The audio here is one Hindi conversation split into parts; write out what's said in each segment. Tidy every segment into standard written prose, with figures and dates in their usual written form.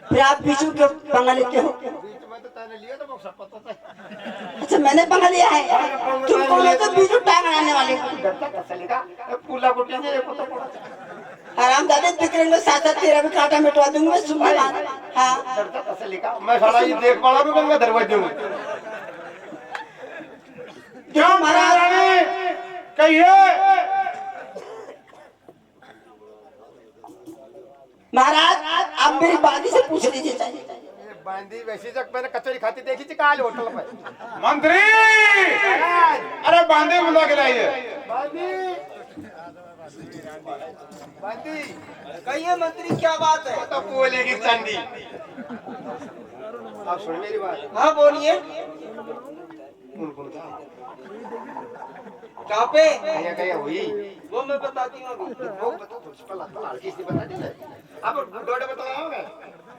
फिर आप बीच में क्यों पंगा लेते हो? बीच में तो तैने लिया तो मुझे सब पता था। अच्छा मैंने पंगा लिया है? तुम कौन हो तो बीच में टांग अड़ाने वाले? डरता कैसे लेगा? पूला कुटिया से एक तो पड़ा। आराम दादे बिकरेंगे साथ साथ तेरा भी कांटा मिटवा दूंगी मैं, सुन ले बात। हाँ डरता कैसे लेगा? मैं साला ये देख पड़ा भी गंगा दरवाजे में। देखो महाराज, कहिए महाराज आप मेरी बादी से पूछ लीजिए चाहिए। बांदी वैसी जग मैंने कचौरी खाती देखी थी काल होटल में। मंत्री अरे बांधे बुला के लाइए। बांदी बांदी कहिए मंत्री क्या बात है? तो बोलेगी चांदी। आप सुन मेरी बात। हाँ बोलिए। कौन था? कहाँ पे? कहीं कहीं हुई। वो मैं बताती हूँ अभी। वो बता तो पहला तो लड़की से बता दे। अब डोडे बताओगे?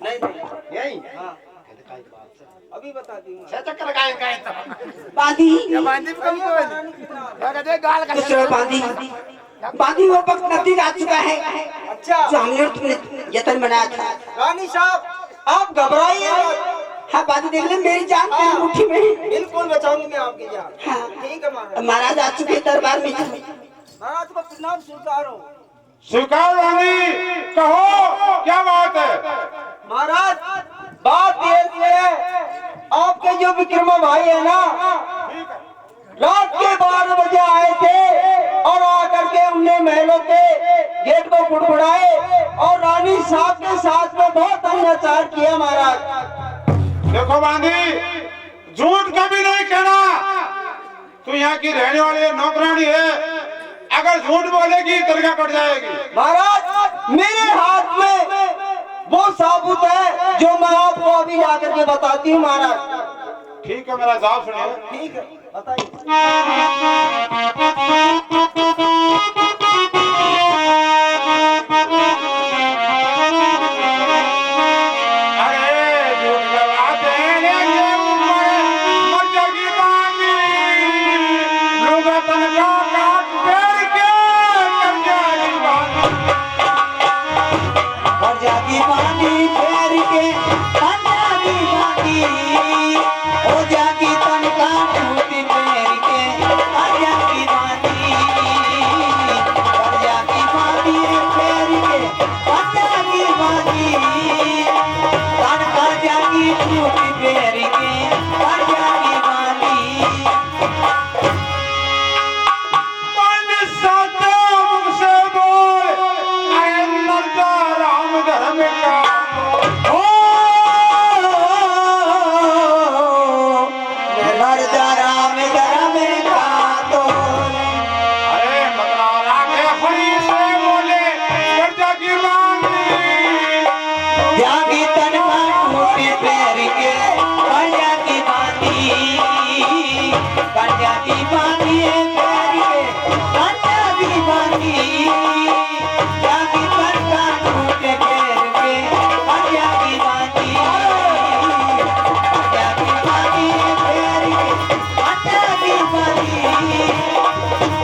नहीं नहीं यही। हाँ कहते काहे की बात से? अभी बताती हूँ। छह चक्कर काहे काहे तो? बादी ये बांदी भी कम बोल। क्या कहते हैं गाल का? दूसरा बादी बादी वो वक्त नजदीक आ चुका है अच्छा जो हमने तुमने यतन बनाया था। रानी साहब आप घबराइए मत। हाँ बादी देख ले मेरी जान तेरी मुट्ठी में है। बिल्कुल बचाऊंगी मैं आपकी जान। हाँ ठीक है महाराज। महाराज आ चुके हैं दरबार में। महाराज को प्रणाम स्वीकार हो। स्वीकार रानी कहो क्या बात है? महाराज बात ये है आपके जो विक्रमा भाई है ना रात के 12 बजे आए थे और आकर के उनने महलों के गेट को फुड़फुड़ाए और रानी साहब के साथ में बहुत अत्याचार किया महाराज। देखो बांधी झूठ कभी नहीं कहना। तू यहाँ की रहने वाली नौकरानी है, अगर झूठ बोलेगी दरगाह कट जाएगी। महाराज मेरे हाथ में वो साबुत है जो मैं आपको अभी जाकर के बताती हूँ महाराज। ठीक है मेरा जवाब सुनिए। ठीक है बताइए। अरे झूठ गवाते हैं ये मर जाएगी बांधी। लोग तन का काट फेर के कर जाएगी बांधी। और जागी बांधी फेर के और जागी बांधी ओ जागी तन का टूटी फेर के और जागी बांधी और जागी बांधी फेर के और जागी बांधी तन का जागी टूटी फेर के और जागी बांधी। मन सदा मुझसे बोल अरे मर्दा राम धर्म का हो। मर्दा राम धर्म का तो अरे मतलारा के फरी से बोले कर्जा की मांगी। जागी तन का टूटी पैर के कर्जा की बांधी कर्जा की बांधी पैर के कर्जा की बांधी जागी तन का टूटे पैर के कर्जा की बांधी कर्जा की बांधी पैर के कर्जा की बांधी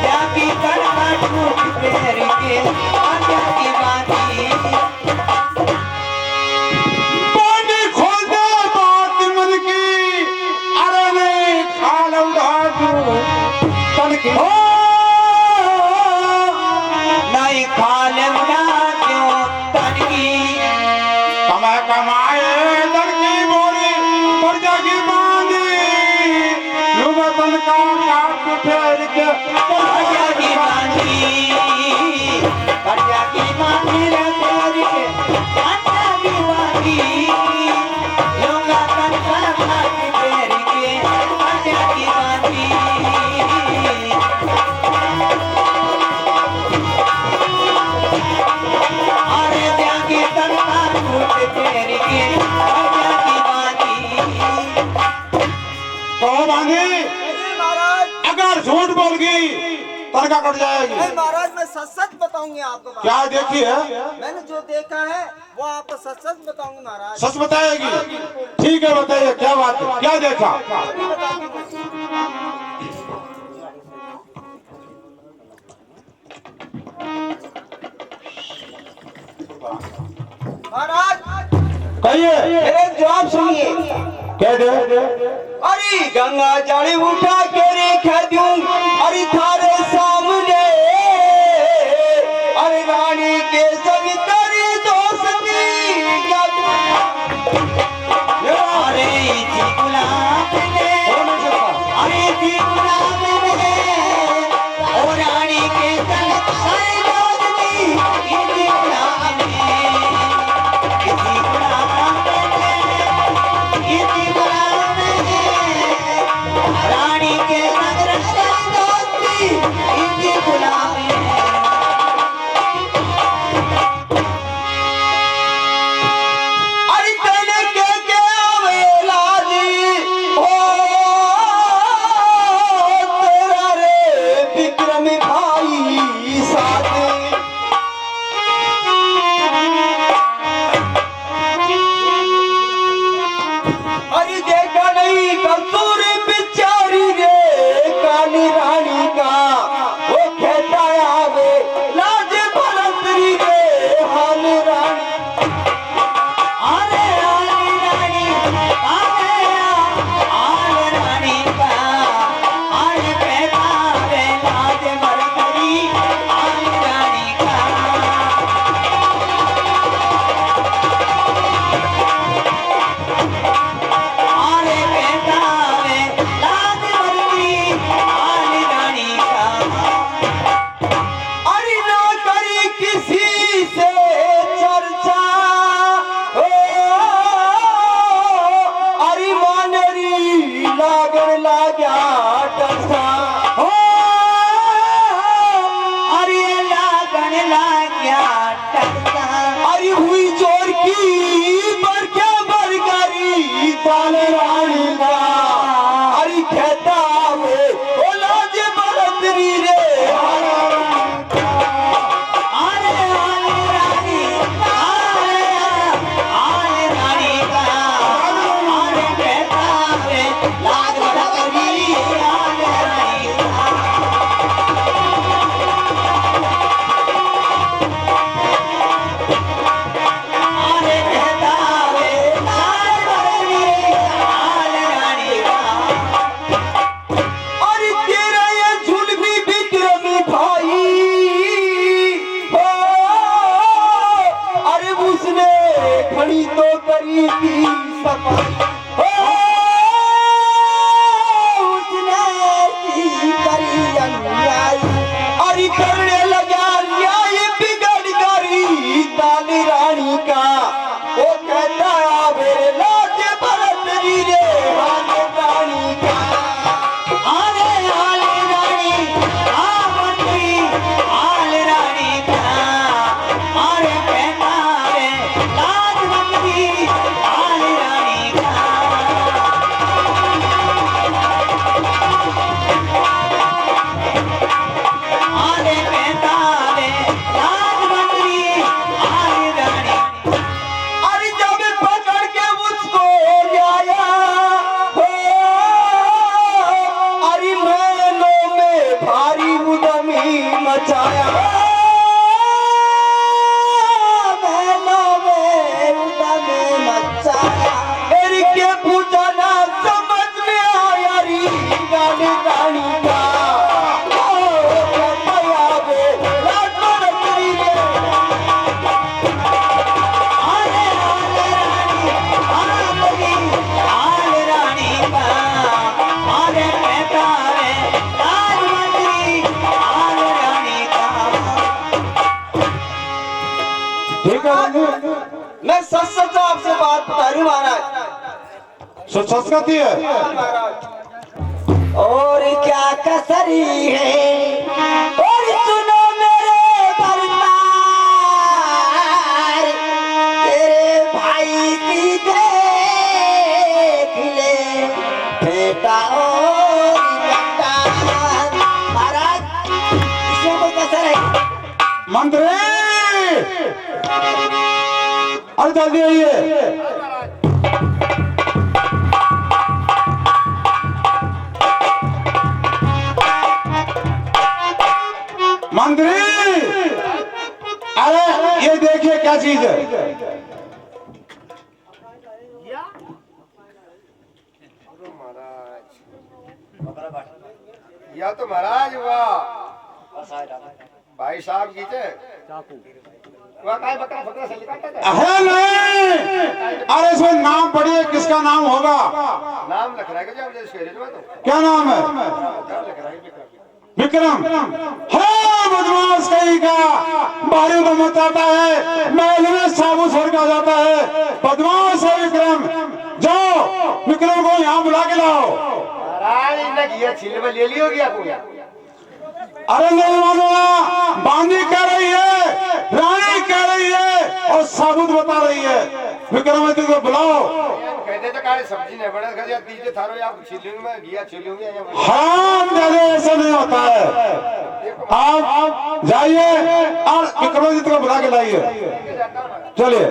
जागी तन का टूटे पैर के कर्जा की बांधी। पानी खोल दे बात मन की अरे नहीं खाल उड़ा दूं तन की हो। नहीं खाल उड़ा क्यों तन की कमाए कमाए लड़की बोली कर्जा की बांधी। लोग तन का काट फेर के कर्जा की बांधी कर्जा की बांधी रे फेर के कर्जा की बांधी लोगा तन का काट फेर के कर्जा की बांधी। अरे जागी तन का टूट फेर के कर्जा की बांधी। तो बांधी महाराज अगर झूठ बोल गई तनखा कट जाएगी। नहीं महाराज मैं सच सच बताऊंगी आपको बात। क्या देखी है? मैंने जो देखा है वो आपको सच सच बताऊंगी महाराज। सच बताएगी? ठीक है बताइए क्या बात है, क्या देखा? अभी बताती हूँ। महाराज आइए मेरे जवाब सुनिए। कह दे अरे गंगा जल उठा के रेखा दूं अरे थारे सामने अरे रानी के संग तेरी दोस्ती अरे जी गुलाब ने अरे जी गुलाब ने ओ रानी के संग तेरी दोस्ती जी गुलाब ने किसी गुलाब ने किसी गुलाब ने रानी के संग तेरी दोस्ती जी गुलाब ने अरे तेरे के आवेला जी ओ तेरा रे विक्रम भाई साथ अरे देखा नहीं कसूर बिचारी रे काली रानी का वो कहता आवे लाज भलतरी रे हाल रानी आले आले रानी आले आले रानी का आले कहता आवे लाज भलतरी आले रानी का आले कहता आवे लाज भलतरी आले रानी का अरे ना करी किसी से चर्चा ओ अरे मानरी लागन लाग्या टसा हो अरे लागन लाग्या टसा अरे हुई जोर की बरख्या बरगरी दाल रानी का अरे कहता वे ओ लाज बरतरी रे आले आले रानी आले आले रानी का आले कहता वे लाज बरतरी आले रानी का आले कहता वे लाज बरतरी आले रानी का अरे तेरा ये जुल्मी विक्रम भाई हो अरे उसने खड़ी तो करी थी सफाई हो उसने की करी अन्याय अरे करने लगा न्याय बिगड़ गई दानी रानी का वो कहता आवे लाज बरतरी रे हाल रानी का आले आले रानी आमंत्री आले रानी का आले कहता रे लाज मंत्री आले रानी का आले कहता रे लाज मंत्री आले रानी अरे जब पकड़ के उसको लाया हो अरे मैलों में भारी उद्यमी मचाया मैलों में उद्यमी मचाया मेरी के पूछा ना समझ में आया री गाने रानी का ओ कहता आवे लाज बरतरी रे आले आले रानी आले रानी का आले कहता रे लाज मंत्री आले रानी का ठीक है बंधु मैं सच सच आपसे बात बता रही हूँ महाराज सच सच कहती है और क्या कसरी है और सुनो मेरे बरतार तेरे भाई की देख ले बेटा और बेटा महाराज इसमें कोई कसर है मंत्री अरे जल्दी आइए मंत्री अरे ये देखिए क्या चीज है महाराज या तो महाराज वाह भाई साहब की थे वह काय बकरा फकरा से निकालता था है नहीं। अरे इसमें नाम पढ़िए, किसका नाम होगा? नाम लिख रहा है क्या मुझे इसके में तो क्या नाम है? नाम लिख रहा है विक्रम। है बदमाश कहीं का, बारी में मत आता है, महल में साबु स्वर्ग आ जाता है। बदमाश है विक्रम। जाओ विक्रम को यहाँ बुला के लाओ। महाराज इन्हें किया छिल में ले लियो गया पूरा। अरे नहीं मानूंगा, बांदी कह रही है, रानी कह रही है और साबुत बता रही है। विक्रमादित्य को बुलाओ। कहते तो काले सब्जी नहीं बना कर दीजिए थारो या छिलूंगा मैं घिया छिलूंगा या हराम जादे, ऐसा नहीं होता है। आप जाइए और विक्रमादित्य को बुला के लाइए। चलिए।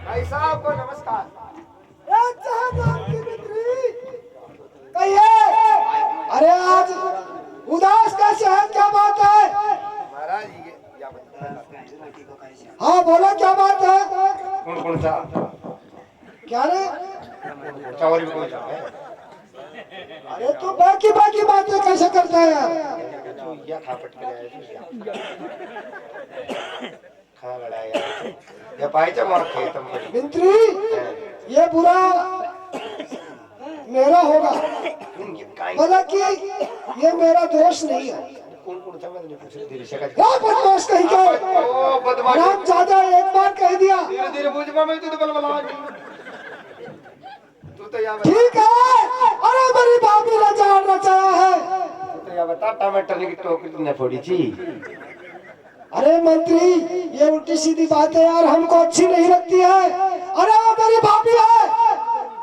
भाई साहब को नमस्कार। अरे आज उदास कैसे है, क्या बात है? महाराज ये या बता हाँ बोलो, क्या बात है? कौन कौन सा क्या रे? चावल भी कौन सा है अरे तू बाकी बाकी बातें कैसे करता है यार? जो या खा पट के आया खा लड़ाया या पाई चा मार खेत में मिंत्री, ये बुरा मेरा होगा, हालांकि ये मेरा दोष नहीं है। कौन कौन सा मैंने पूछ धीरे से क्या बदमाश कहीं का? ओ बदमाश राम ज्यादा एक बार कह दिया। धीरे धीरे पूछ पा मैं तो बलबला तू तो या ठीक है। अरे मेरी भाभी ने जान रचाया है। तो या बता टमाटर की टोकरी ने फोड़ी थी। अरे मंत्री, ये उल्टी सीधी बातें यार हमको अच्छी नहीं लगती है। अरे वो मेरी भाभी है।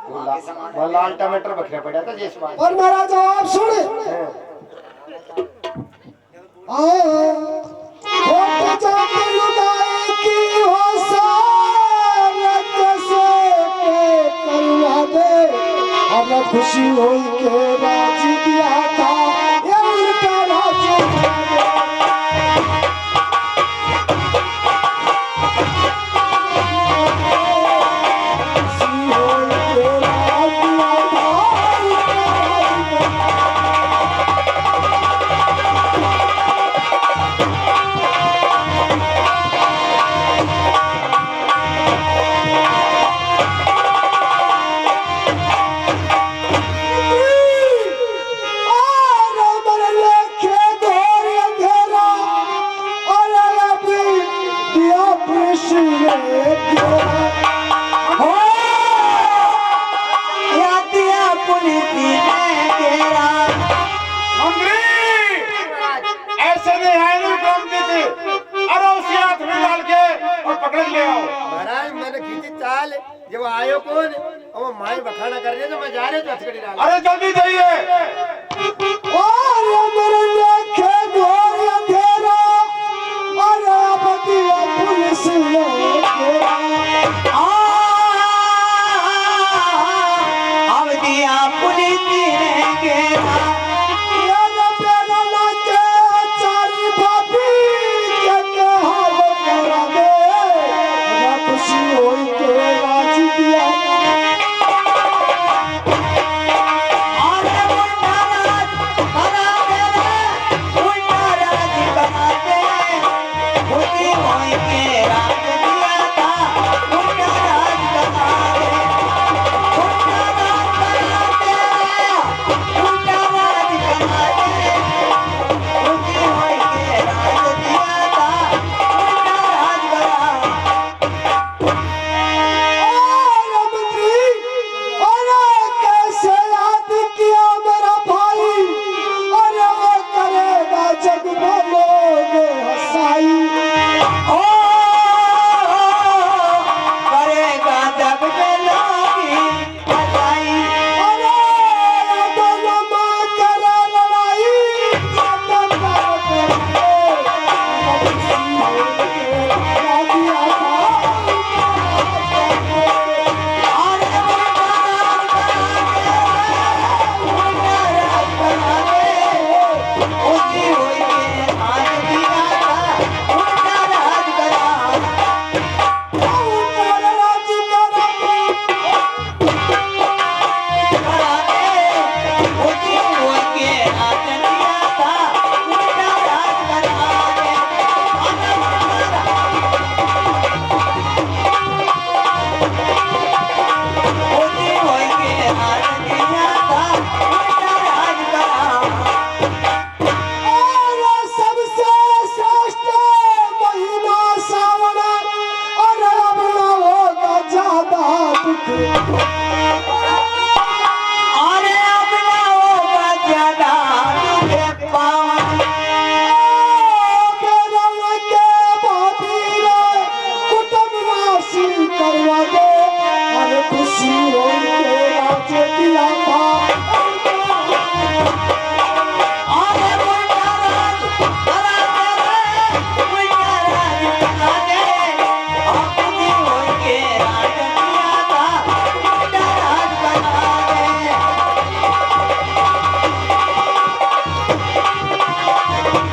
वो लाल टमाटर बखरा पड़ा था जिस बात और मेरा जवाब सुन। होठ जाके लुगाई की हो सारत से करवा दे। हमें खुशी हुई के राजी दिया था, ये उल्टा राजी दिया था। महाराज मैंने खींची चाल जब आयो कौन और माई बखाना कर रहे तो मैं जा रहे तो हथकड़ी डाल। अरे जल्दी जाइए। पुलिस अब दिया पुलिस ने घेरा। उल्टा आँख अरे अपना होगा ज्यादा तुझे पावन मेरा के भाभी रे कुटुंब राशि करवा दे अरे खुशी हो के राजे दिया था अरे मुंडा राज करा दे मुंडा राज करा दे अपनी होई के राज दिया था मुंडा राज करा दे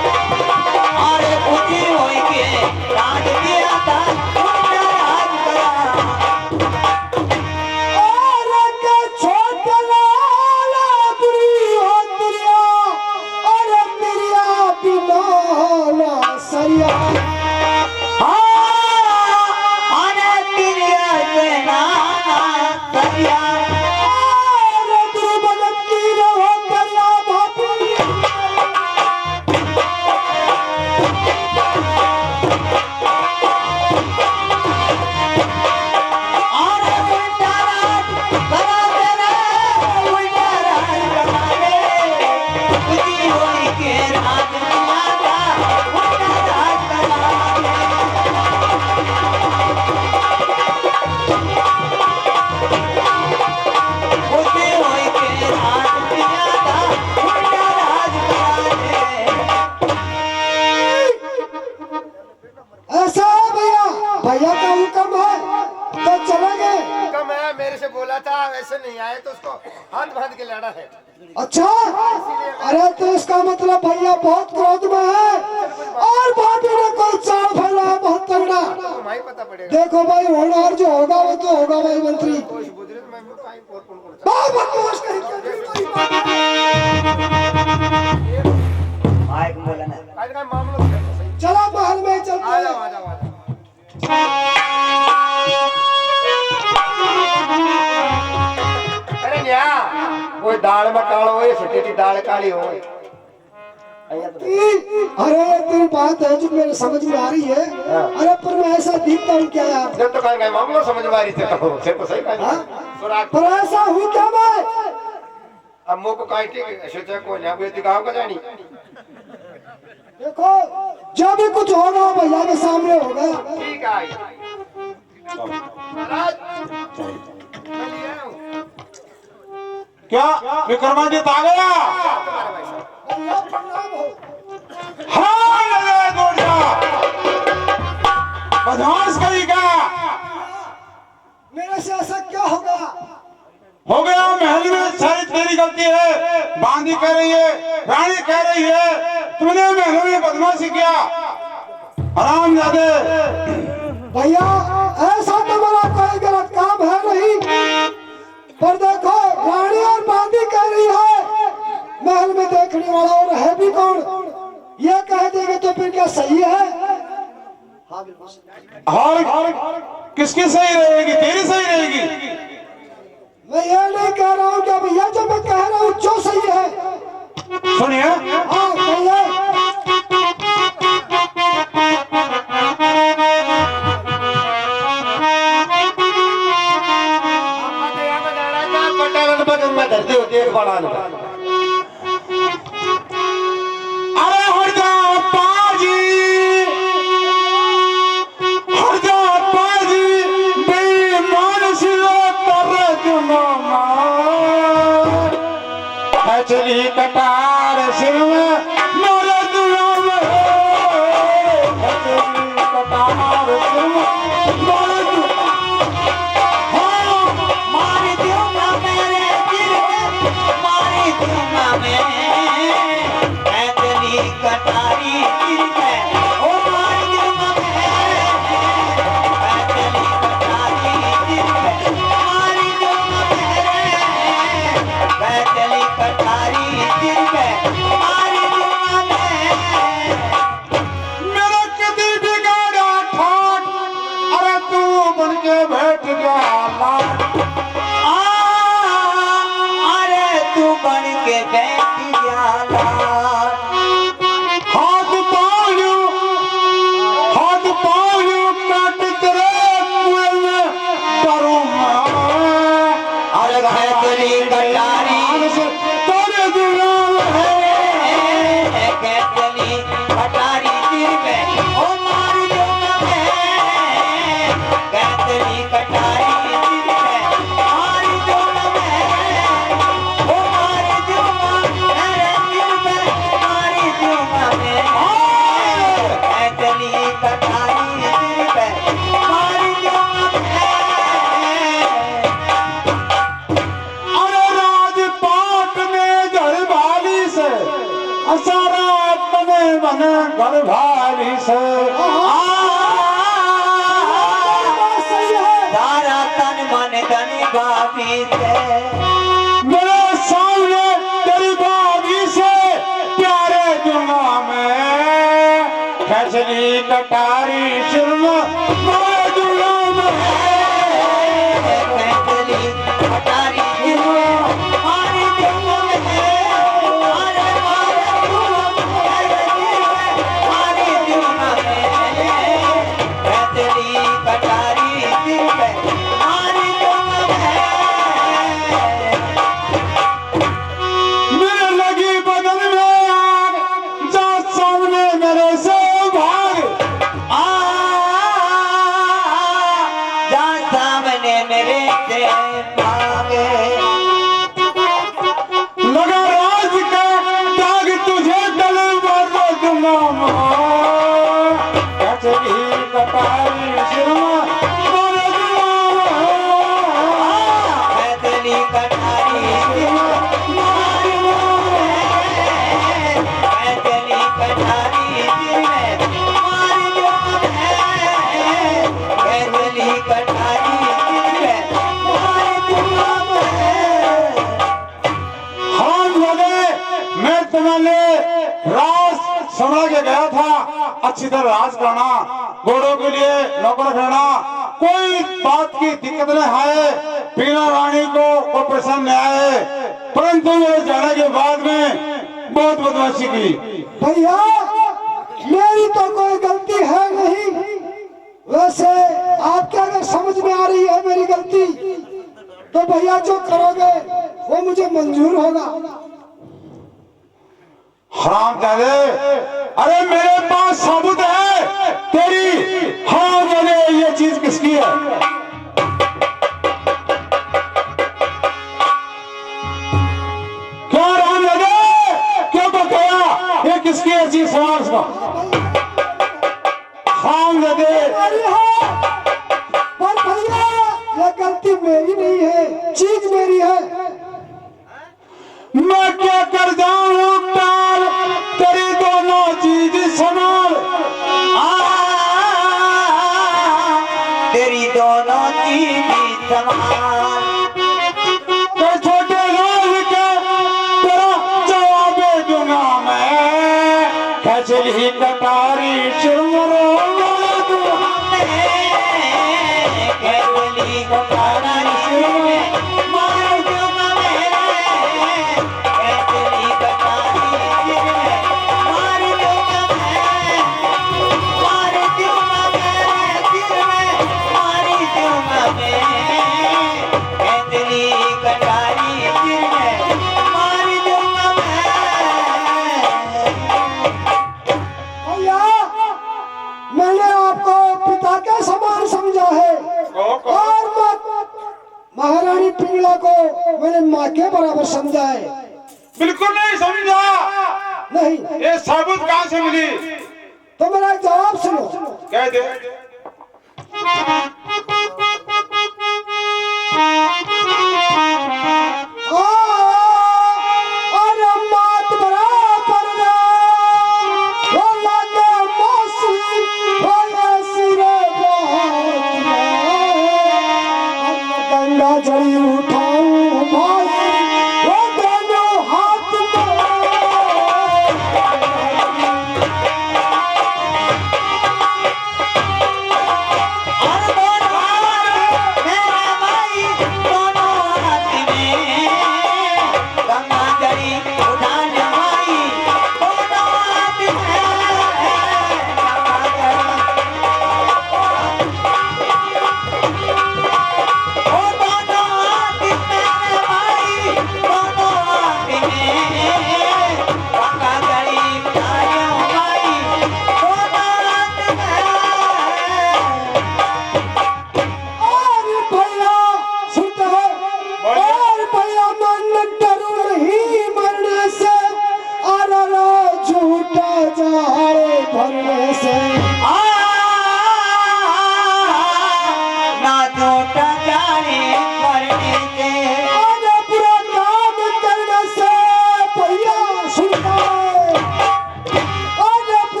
अरे खुदी होई के राज दिया था मुंडा राज करा और के छोटे लाला बुरी हो तिरिया और तिरिया बिना सरिया अरे तिरिया से नाना सरिया और दुर्बल की रहो कला भाभी अरे मुंडा राज करा दे रे मुंडा राज करा दे खुदी होई के राज दिया था मुंडा राज करा दे खुदी होई के राज दिया था मुंडा राज करा दे ऐसा है भैया भैया का हुक्म है तो चलेंगे कम है, मेरे से बोला था वैसे नहीं आए तो उसको हाथ बांध के लड़ा है। अच्छा अरे तो इसका मतलब भैया बहुत क्रोध में है और भाभी ने कोई चाल फैला है बहुत तगड़ा तुम्हारी पता पड़ेगा। देखो भाई होनहार जो होगा वो तो होगा भाई मंत्री कोई बुजुर्ग मैं कहीं और कौन कौन बहुत बदमाश कहीं क्या माइक बोला ना आज का मामला है तो सही। चलो महल में चलते आ जाओ हैं आ जाओ आ जाओ। अरे न्या कोई दाल में कालो हो छोटी दाल काली हो अरे तेरी बात है जो मेरे समझ में आ रही है अरे पर मैं ऐसा दिखता हूँ क्या यार जब तो कहेंगे मामला समझ में आ रही थी तो से तो सही कहा हाँ? सुराग पर ऐसा हूँ क्या मैं अब मुंह को काई ठीक सोचा को ना कोई दिखाओ का जानी देखो जो भी कुछ होगा भैया के सामने होगा ठीक है आई महाराज मैं लिया हूं क्या विक्रमादित्य आ गया? तुम्हारा भाई साहब भैया प्रणाम हो हाँ लगे गोरिया बदमाश कहीं का मेरे से ऐसा क्या होगा हो गया महल में सारी तेरी गलती है बांदी कह रही है रानी कह रही है तुमने महल में बदमाशी किया आराम जादे भैया ऐसा तो मेरा कोई गलत काम है नहीं पर देखो रानी और बांदी कह रही है महल में देखने वाला और है भी कौन ये कह देंगे तो फिर क्या सही है और किसकी सही रहेगी तेरी सही रहेगी मैं ये नहीं कह रहा हूँ कि भैया जो मैं कह रहा हूँ जो सही है सुनिए हाँ भैया पटालन बगल में धरते होते एक बड़ा अरे हरदा पाजी बेईमान सिलो कर जुनोमा चली कटार सिर में मोरे दुआ में चली कटार सिर में मोरे दुआ मारी दूंगा मेरे दिल में मारी दूंगा मैं चली कटारी दिल में ओ मारी दूंगा मैं चली कटारी दिल में मारी दूंगा मैं चली कटारी दिल में मारी दूंगा मैं मेरा कदी बिगाड़ा ठाट अरे तू बन के बैठ गया लाट अरे तू बन के बैठ जाला हाथ पाँव काट तेरे कुएं में करूँ मैं धन घर भारी से तारा तन मन धन बाबी से मेरे सामने तेरी बाबी से प्यारे जुमा में खचली कटारी शिरम मेरे जुमा में खचली कटारी शिरम मारी जुमा में मारे मारी जुमा में खचली कटारी शिरम मारी जुमा में मेरे लगी बदन में आग जा सामने मेरे से भाग जा सामने मेरे से भागे लगा राज का दाग तुझे गले मार दूंगा कचरी कटारी शिरमा मार दूंगा खचली कटारी शिरम मारी खचली कटारी शिरम मारी खचली कटारी शिरम मारी हम लगे मैं तुम्हारे राज समझ के गया था अच्छी तरह राज करना घोड़ों के लिए नौकर रखना कोई बात की दिक्कत न आए पीना रानी को कोई पसंद न आए परंतु मेरे जाने के बाद में बहुत बदमाशी की भैया मेरी तो कोई गलती है नहीं। वैसे आपके अगर समझ में आ रही है मेरी गलती तो भैया जो करोगे वो मुझे मंजूर होगा। हराम जादे अरे मेरे पास सबूत है तेरी हाँ बोले ये चीज किसकी है क्या राम जादे क्यों बताया ये किसकी है चीज समाज का हराम जादे मेरी है पर भैया ये गलती मेरी नहीं है, चीज मेरी है। मैं क्या कर जाऊं टाल तेरी दोनों चीज संभाल तेरी दोनों चीज संभाल तो छोटे लोग के तेरा जवाब दूंगा मैं खचली कटारी चुमरो खचली कटारी शिरम मारी जुमा में खचली कटारी शिरम मारी जुमा में मारी जुमा में शिरम मारी जुमा में खचली कटारी शिरम मारी जुमा में भैया मैंने आपको पिता के समान समझा है और महारानी पिंगला को मैंने माँ के बराबर समझा है। बिल्कुल नहीं समझा नहीं ये सबूत कहां से मिली तो मेरा एक जवाब सुनो। कह दे अरे मात बराबर रे, वो लागे मौसी, वो ऐसी रे बात रे। गंगा जड़ी उठाऊं भाई वो दोनों हाथ में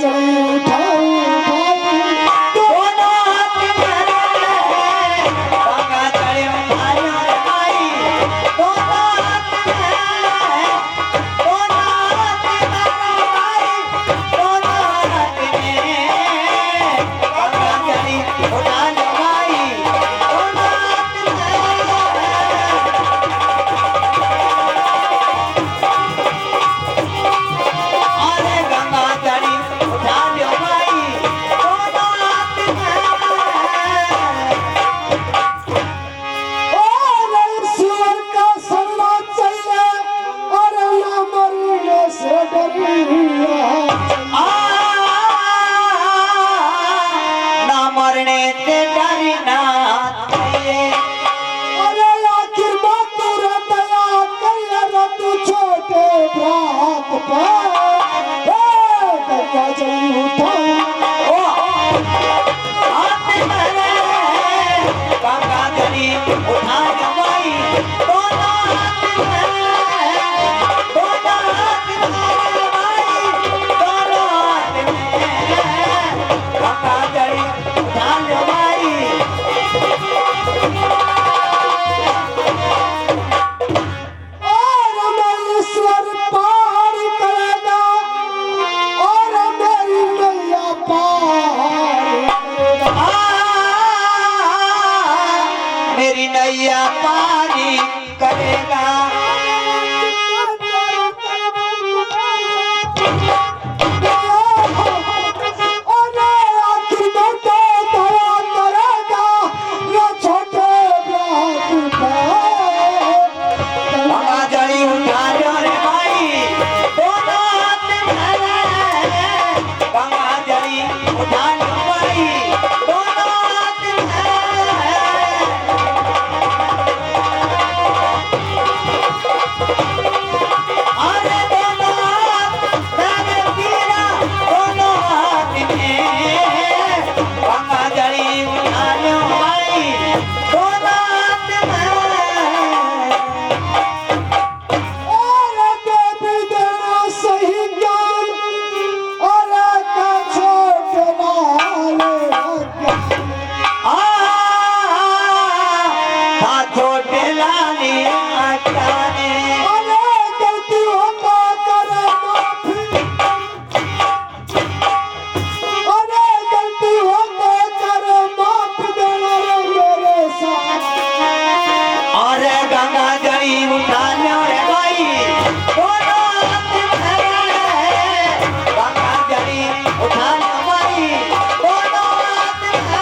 जड़ी उठाई दोनों हाथ में गंगा जल उठाई रे भाई दोनों हाथ में दोनों हाथ में भाई दोनों हाथ में गंगा जल उठा लो भाई दोनों हाथ अरे गंगा जल उठा लो भाई दोनों हाथ और ईश्वर का सन्ना चाहिए और ना मरने से डरिया ना मरने से डरना चाहिए अरे आखिर में तेरा दया करिया ना तू छोटे भ्रात पर गंगा जड़ी उठाई ओ हाथ में गंगा जली उठा लो भाई दोनों हाथ में दोनों हाथ में भाई दोनों हाथ में गंगा जली उठा लो भाई और मैं ईश्वर पार करेगा और मेरी नैया पार करेगा मेरी नैया पारी करेगा और आखिर में तो दया करेगा ये छोटे भ्रात पर गंगा जली उठा लो रे भाई दोनों हाथ में गंगा जली उठा लो भाई दोनों हाथ में अरे दोनों हाथ मेरे पीरा दोनों हाथ में गंगा जली उठा लो भाई दोनों हाथ में और देवी देना सही ज्ञान और का छोट था छोटे लाली आचाने अरे गलती होता करे माफी अरे गलती होता करे माफ देना रे मेरे साथ और गंगा जली उठा लो रे भाई दोनों हाथ में गंगा जली उठा लो भाई दोनों हाथ में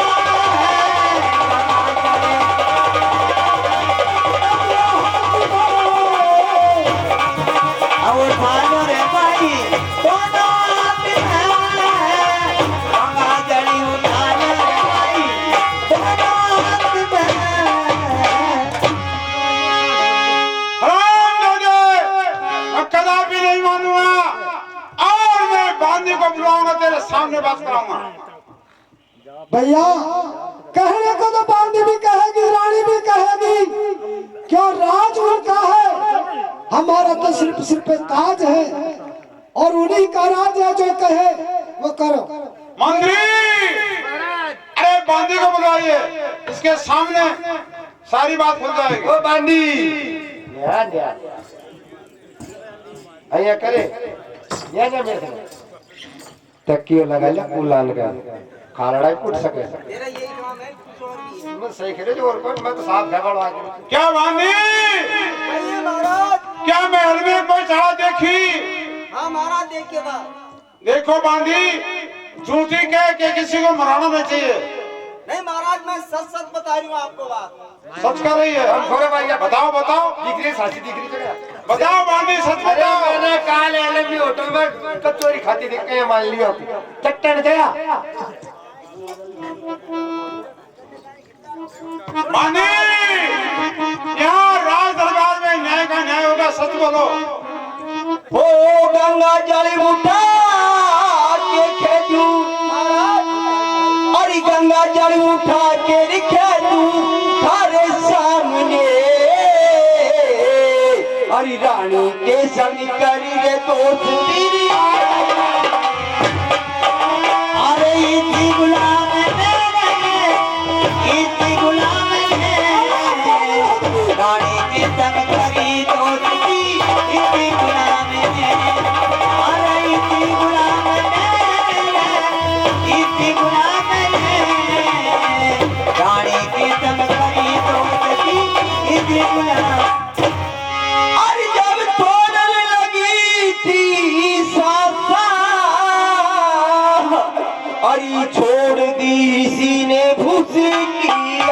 उठा लो रे भाई दोनों हाथ में गंगा जली उठा लो रे भाई दोनों हाथ में हराम जादे, मैं कदापि नहीं मानूंगा और मैं बांदी को बुलाऊंगा तेरे सामने बात कराऊंगा। भैया कहने को तो बांदी भी कहेगी रानी भी कहेगी क्यों राज उनका है हमारा तो सिर्फ ताज है और उन्हीं का राज है जो कहे वो करो मंत्री, अरे बांदी को बुलाइए, इसके सामने सारी बात खुल जाएगी। ओ बांदी ध्यान ध्यान अया करे या ना मेरे तकियो लगा ले कुला लगा खालड़ा ही पूछ सके तेरा यही काम है कुछ और भी है मैं सही करे जो और कौन मैं तो साफ झगड़ आ गया क्या बांदी, कहिए महाराज क्या महल में कोई चढ़ा देखी? हाँ महाराज देखिए बात देखो बांदी, झूठी कह के किसी को मराना नहीं चाहिए। नहीं महाराज मैं सच सच बता रही हूँ आपको बात सच कर रही है। हम थोड़े भाई बताओ बताओ दिख रही साची दिख रही चढ़ा बताओ बांदी, सच अरे बताओ। मैंने काल एलएमबी होटल में कचौरी खाती देख के मान लिया चट्टन गया बांदी, यहाँ राज दरबार में न्याय का न्याय होगा, सच बोलो। ओ गंगा जल उठा के खेतू अरे गंगा जल उठा के खेतू थारे सामने अरे रानी के संग करी रे दोस्त तेरी अरे छोड़ दी इसी ने भूसी की